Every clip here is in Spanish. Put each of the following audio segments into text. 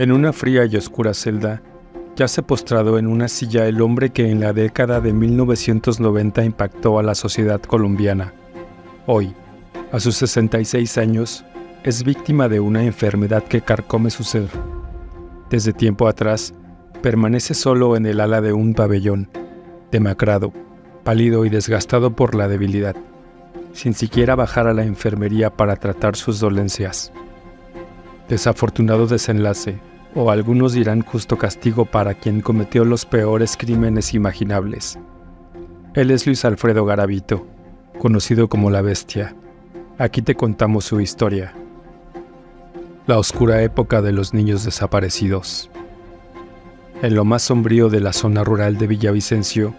En una fría y oscura celda, yace postrado en una silla el hombre que en la década de 1990 impactó a la sociedad colombiana. Hoy, a sus 66 años, es víctima de una enfermedad que carcome su ser. Desde tiempo atrás, permanece solo en el ala de un pabellón, demacrado, pálido y desgastado por la debilidad, sin siquiera bajar a la enfermería para tratar sus dolencias. Desafortunado desenlace, o algunos dirán justo castigo para quien cometió los peores crímenes imaginables. Él es Luis Alfredo Garavito, conocido como La Bestia. Aquí te contamos su historia. La oscura época de los niños desaparecidos. En lo más sombrío de la zona rural de Villavicencio,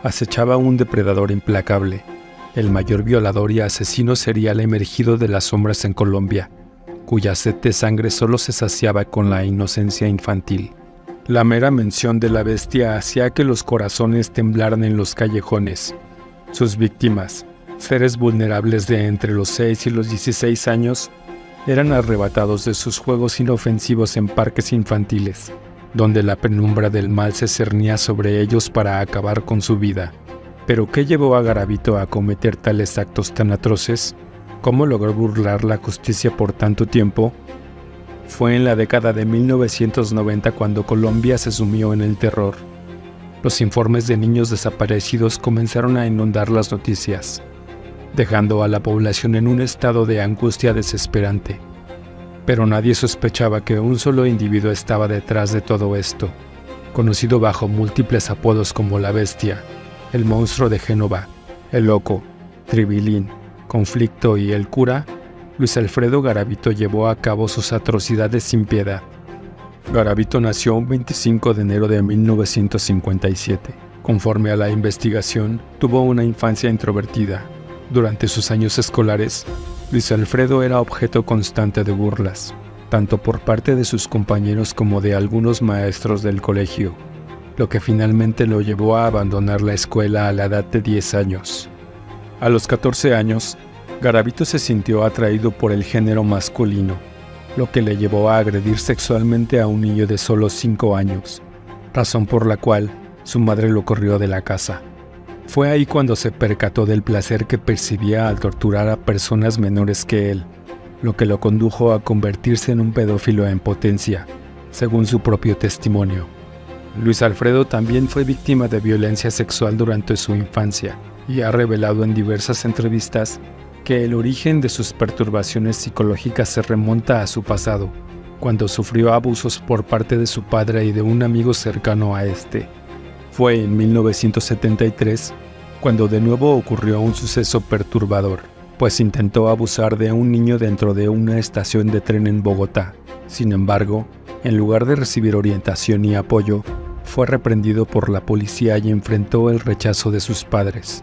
acechaba un depredador implacable, el mayor violador y asesino serial emergido de las sombras en Colombia, cuya sed de sangre solo se saciaba con la inocencia infantil. La mera mención de la bestia hacía que los corazones temblaran en los callejones. Sus víctimas, seres vulnerables de entre los 6 y los 16 años, eran arrebatados de sus juegos inofensivos en parques infantiles, donde la penumbra del mal se cernía sobre ellos para acabar con su vida. ¿Pero qué llevó a Garavito a cometer tales actos tan atroces? ¿Cómo logró burlar la justicia por tanto tiempo? Fue en la década de 1990 cuando Colombia se sumió en el terror. Los informes de niños desaparecidos comenzaron a inundar las noticias, dejando a la población en un estado de angustia desesperante. Pero nadie sospechaba que un solo individuo estaba detrás de todo esto, conocido bajo múltiples apodos como La Bestia, el Monstruo de Génova, el Loco, Tribilín, Conflicto y el Cura. Luis Alfredo Garavito llevó a cabo sus atrocidades sin piedad. Garavito nació un 25 de enero de 1957. Conforme a la investigación, tuvo una infancia introvertida. Durante sus años escolares, Luis Alfredo era objeto constante de burlas, tanto por parte de sus compañeros como de algunos maestros del colegio, lo que finalmente lo llevó a abandonar la escuela a la edad de 10 años. A los 14 años, Garavito se sintió atraído por el género masculino, lo que le llevó a agredir sexualmente a un niño de solo 5 años, razón por la cual su madre lo corrió de la casa. Fue ahí cuando se percató del placer que percibía al torturar a personas menores que él, lo que lo condujo a convertirse en un pedófilo en potencia, según su propio testimonio. Luis Alfredo también fue víctima de violencia sexual durante su infancia y ha revelado en diversas entrevistas que el origen de sus perturbaciones psicológicas se remonta a su pasado, cuando sufrió abusos por parte de su padre y de un amigo cercano a este. Fue en 1973 cuando de nuevo ocurrió un suceso perturbador, pues intentó abusar de un niño dentro de una estación de tren en Bogotá. Sin embargo, en lugar de recibir orientación y apoyo, fue reprendido por la policía y enfrentó el rechazo de sus padres,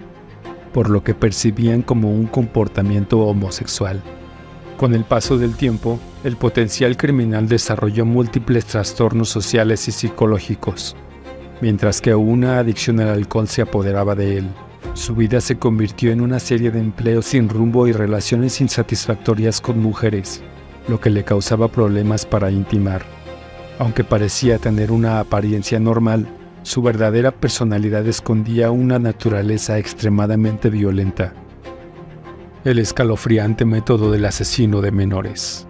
por lo que percibían como un comportamiento homosexual. Con el paso del tiempo, el potencial criminal desarrolló múltiples trastornos sociales y psicológicos. Mientras que una adicción al alcohol se apoderaba de él, su vida se convirtió en una serie de empleos sin rumbo y relaciones insatisfactorias con mujeres, lo que le causaba problemas para intimar. Aunque parecía tener una apariencia normal, su verdadera personalidad escondía una naturaleza extremadamente violenta. El escalofriante método del asesino de menores.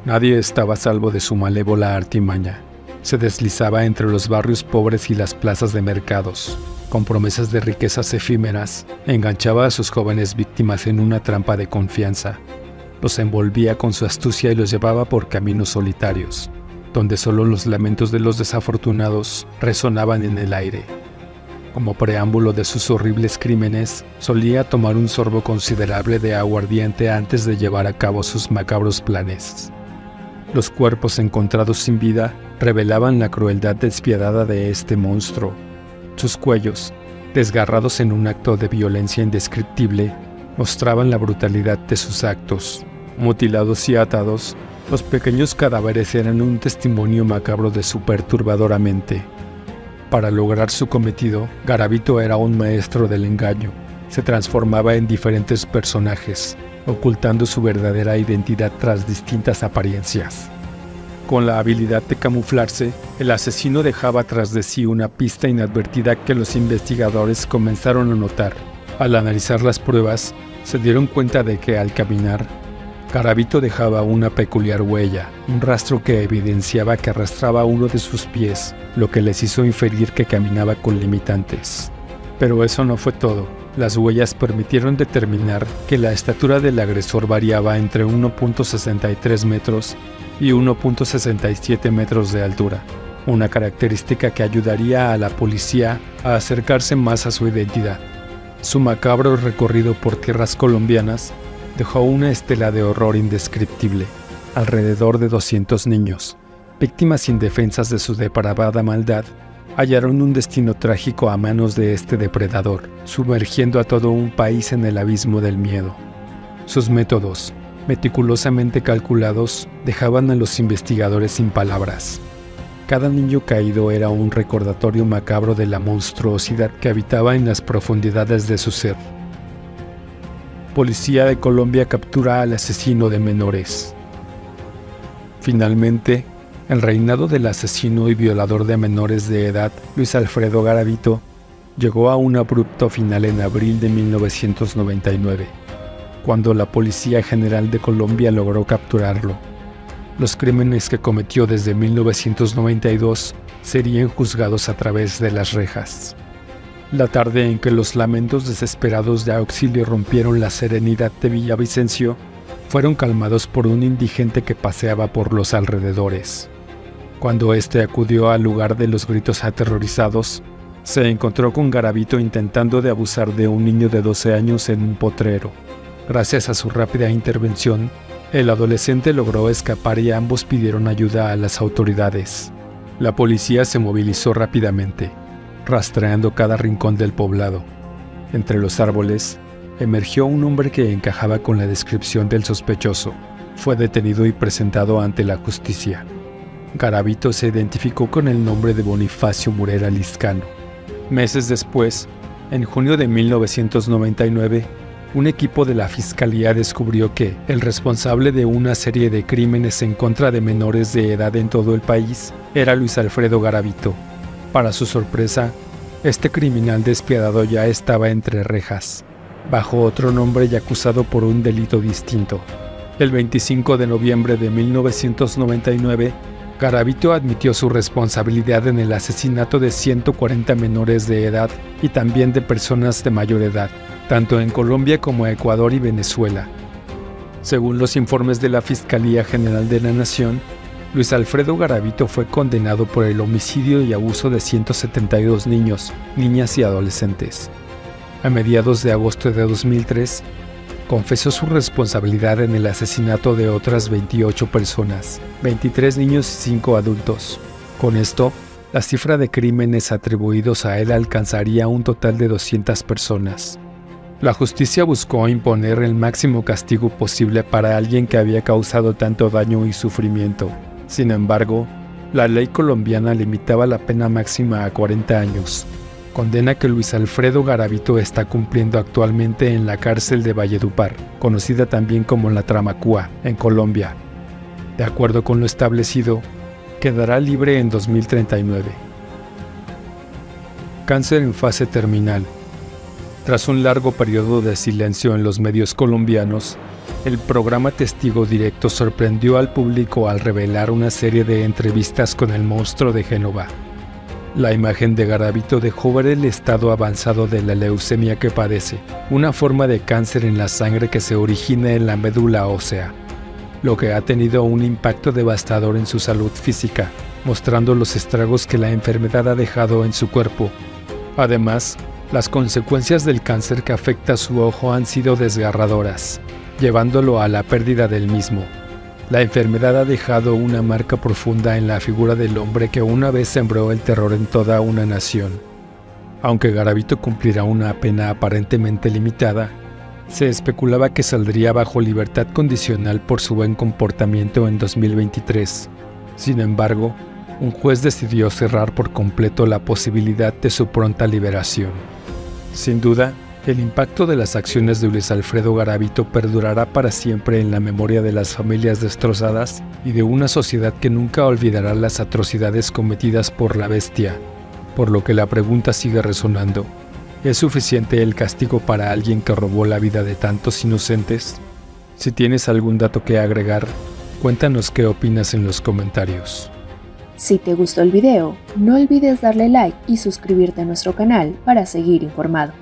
Nadie estaba a salvo de su malévola artimaña. Se deslizaba entre los barrios pobres y las plazas de mercados. Con promesas de riquezas efímeras, enganchaba a sus jóvenes víctimas en una trampa de confianza. Los envolvía con su astucia y los llevaba por caminos solitarios, donde solo los lamentos de los desafortunados resonaban en el aire. Como preámbulo de sus horribles crímenes, solía tomar un sorbo considerable de aguardiente antes de llevar a cabo sus macabros planes. Los cuerpos encontrados sin vida revelaban la crueldad despiadada de este monstruo. Sus cuellos, desgarrados en un acto de violencia indescriptible, mostraban la brutalidad de sus actos. Mutilados y atados, los pequeños cadáveres eran un testimonio macabro de su perturbadora mente. Para lograr su cometido, Garavito era un maestro del engaño. Se transformaba en diferentes personajes, ocultando su verdadera identidad tras distintas apariencias. Con la habilidad de camuflarse, el asesino dejaba tras de sí una pista inadvertida que los investigadores comenzaron a notar. Al analizar las pruebas, se dieron cuenta de que al caminar, Garavito dejaba una peculiar huella, un rastro que evidenciaba que arrastraba uno de sus pies, lo que les hizo inferir que caminaba con limitantes. Pero eso no fue todo. Las huellas permitieron determinar que la estatura del agresor variaba entre 1.63 metros y 1.67 metros de altura, una característica que ayudaría a la policía a acercarse más a su identidad. Su macabro recorrido por tierras colombianas dejó una estela de horror indescriptible. Alrededor de 200 niños, víctimas indefensas de su depravada maldad, hallaron un destino trágico a manos de este depredador, sumergiendo a todo un país en el abismo del miedo. Sus métodos, meticulosamente calculados, dejaban a los investigadores sin palabras. Cada niño caído era un recordatorio macabro de la monstruosidad que habitaba en las profundidades de su ser. Policía de Colombia captura al asesino de menores. Finalmente, el reinado del asesino y violador de menores de edad, Luis Alfredo Garavito, llegó a un abrupto final en abril de 1999, cuando la Policía General de Colombia logró capturarlo. Los crímenes que cometió desde 1992 serían juzgados a través de las rejas. La tarde en que los lamentos desesperados de auxilio rompieron la serenidad de Villavicencio, fueron calmados por un indigente que paseaba por los alrededores. Cuando éste acudió al lugar de los gritos aterrorizados, se encontró con Garavito intentando de abusar de un niño de 12 años en un potrero. Gracias a su rápida intervención, el adolescente logró escapar y ambos pidieron ayuda a las autoridades. La policía se movilizó rápidamente, rastreando cada rincón del poblado. Entre los árboles, emergió un hombre que encajaba con la descripción del sospechoso. Fue detenido y presentado ante la justicia. Garavito se identificó con el nombre de Bonifacio Murera Liscano. Meses después, en junio de 1999, un equipo de la Fiscalía descubrió que el responsable de una serie de crímenes en contra de menores de edad en todo el país era Luis Alfredo Garavito. Para su sorpresa, este criminal despiadado ya estaba entre rejas, bajo otro nombre y acusado por un delito distinto. El 25 de noviembre de 1999, Garavito admitió su responsabilidad en el asesinato de 140 menores de edad y también de personas de mayor edad, tanto en Colombia como Ecuador y Venezuela. Según los informes de la Fiscalía General de la Nación, Luis Alfredo Garavito fue condenado por el homicidio y abuso de 172 niños, niñas y adolescentes. A mediados de agosto de 2003, confesó su responsabilidad en el asesinato de otras 28 personas, 23 niños y 5 adultos. Con esto, la cifra de crímenes atribuidos a él alcanzaría un total de 200 personas. La justicia buscó imponer el máximo castigo posible para alguien que había causado tanto daño y sufrimiento. Sin embargo, la ley colombiana limitaba la pena máxima a 40 años, condena que Luis Alfredo Garavito está cumpliendo actualmente en la cárcel de Valledupar, conocida también como la Tramacúa, en Colombia. De acuerdo con lo establecido, quedará libre en 2039. Cáncer en fase terminal. Tras un largo periodo de silencio en los medios colombianos, el programa Testigo Directo sorprendió al público al revelar una serie de entrevistas con el monstruo de Génova. La imagen de Garavito dejó ver el estado avanzado de la leucemia que padece, una forma de cáncer en la sangre que se origina en la médula ósea, lo que ha tenido un impacto devastador en su salud física, mostrando los estragos que la enfermedad ha dejado en su cuerpo. Además, las consecuencias del cáncer que afecta su ojo han sido desgarradoras, llevándolo a la pérdida del mismo. La enfermedad ha dejado una marca profunda en la figura del hombre que una vez sembró el terror en toda una nación. Aunque Garavito cumplirá una pena aparentemente limitada, se especulaba que saldría bajo libertad condicional por su buen comportamiento en 2023. Sin embargo, un juez decidió cerrar por completo la posibilidad de su pronta liberación. Sin duda, El impacto de las acciones de Luis Alfredo Garavito perdurará para siempre en la memoria de las familias destrozadas y de una sociedad que nunca olvidará las atrocidades cometidas por la bestia, por lo que la pregunta sigue resonando. ¿Es suficiente el castigo para alguien que robó la vida de tantos inocentes? Si tienes algún dato que agregar, cuéntanos qué opinas en los comentarios. Si te gustó el video, no olvides darle like y suscribirte a nuestro canal para seguir informado.